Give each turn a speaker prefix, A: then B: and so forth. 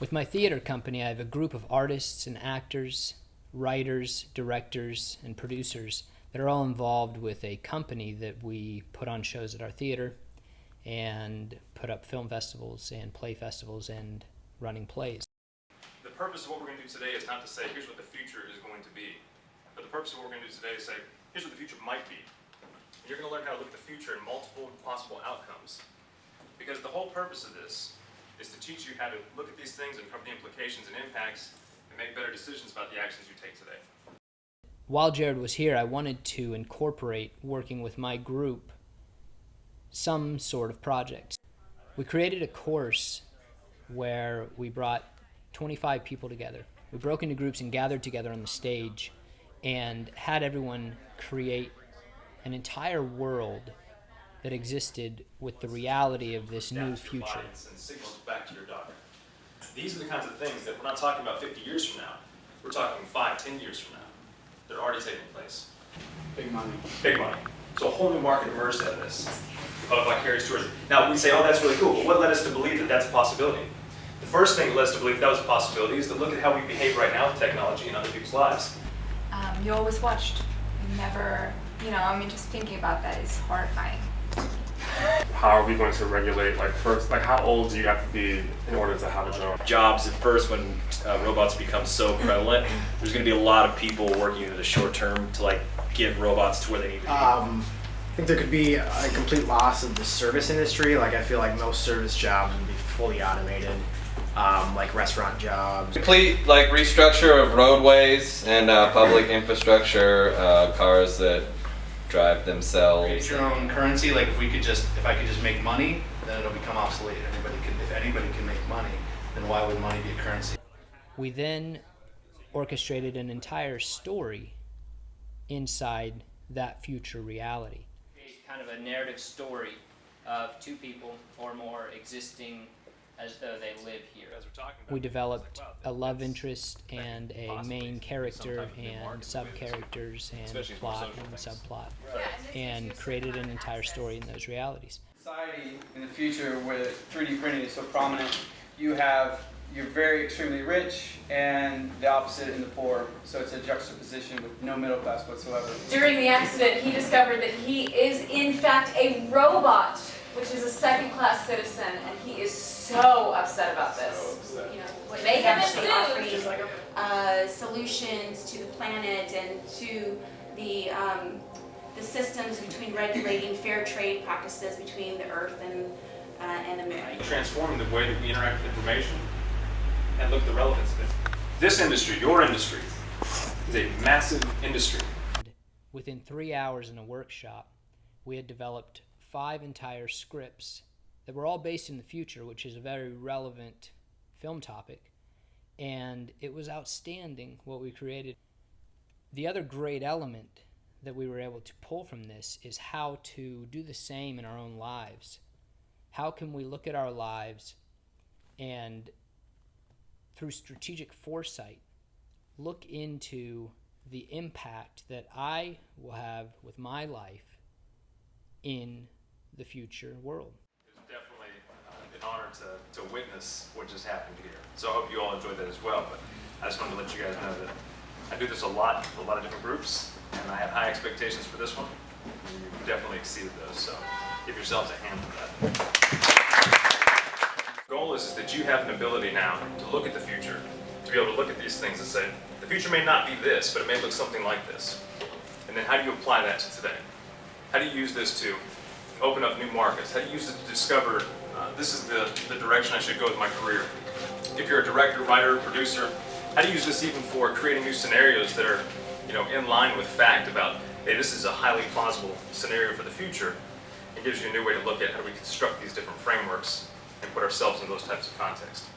A: With my theater company, I have a group of artists and actors, writers, directors, and producers that are all involved with a company that we put on shows at our theater and put up film festivals and play festivals and running plays.
B: The purpose of what we're going to do today is not to say, here's what the future is going to be. But the purpose of what we're going to do today is say, here's what the future might be. And you're going to learn how to look at the future and multiple possible outcomes. Because the whole purpose of this is to teach you how to look at these things and cover the implications and impacts and make better decisions about the actions you take today.
A: While Jared was here, I wanted to incorporate working with my group some sort of project. We created a course where we brought 25 people together. We broke into groups and gathered together on the stage and had everyone create an entire world that existed with the reality of this new future.
B: And signals back to your daughter. These are the kinds of things that we're not talking about 50 years from now. We're talking 5, 10 years from now. They're already taking place.
C: Big money.
B: Big money. So a whole new market emerged out of this, of vicarious tourism. Now we say, oh, that's really cool, but what led us to believe that that's a possibility? The first thing that led us to believe that was a possibility is to look at how we behave right now with technology in other people's lives.
D: You always watched. You never, just thinking about that is horrifying.
E: How are we going to regulate, how old do you have to be in order to have a drone?
F: Jobs at first, when robots become so prevalent, there's going to be a lot of people working in the short term to get robots to where they need to be.
C: I think there could be a complete loss of the service industry. I feel like most service jobs would be fully automated, like restaurant jobs.
G: Complete restructure of roadways and public infrastructure, cars that drive themselves.
H: Create your own currency. If I could just make money, then it'll become obsolete. If anybody can make money, then why would money be a currency?
A: We then orchestrated an entire story inside that future reality.
I: Kind of a narrative story of two people or more existing as though they live here.
A: We developed a love interest and a main character and sub-characters and plot and subplot, and created an entire story in those realities.
J: Society in the future where 3D printing is so prominent, you're very extremely rich and the opposite in the poor. So it's a juxtaposition with no middle class whatsoever.
K: During the accident, he discovered that he is in fact a robot, which is a second-class citizen, and he is so upset about this.
L: They actually offering solutions to the planet and to the systems between regulating fair trade practices between the Earth and the Moon.
B: Transforming the way that we interact with information and look at the relevance of it. This industry, your industry, is a massive industry.
A: Within 3 hours in a workshop, we had developed 5 entire scripts that were all based in the future, which is a very relevant film topic, and it was outstanding what we created. The other great element that we were able to pull from this is how to do the same in our own lives. How can we look at our lives and, through strategic foresight, look into the impact that I will have with my life in the future world.
B: It's definitely an honor to witness what just happened here. So I hope you all enjoyed that as well. But I just wanted to let you guys know that I do this a lot with a lot of different groups, and I have high expectations for this one. And you definitely exceeded those, so give yourselves a hand for that. The goal is that you have an ability now to look at the future, to be able to look at these things and say, the future may not be this, but it may look something like this. And then how do you apply that to today? How do you use this to open up new markets? How do you use it to discover this is the direction I should go with my career? If you're a director, writer, producer, how do you use this even for creating new scenarios that are in line with fact about, hey, this is a highly plausible scenario for the future? It gives you a new way to look at how we construct these different frameworks and put ourselves in those types of contexts.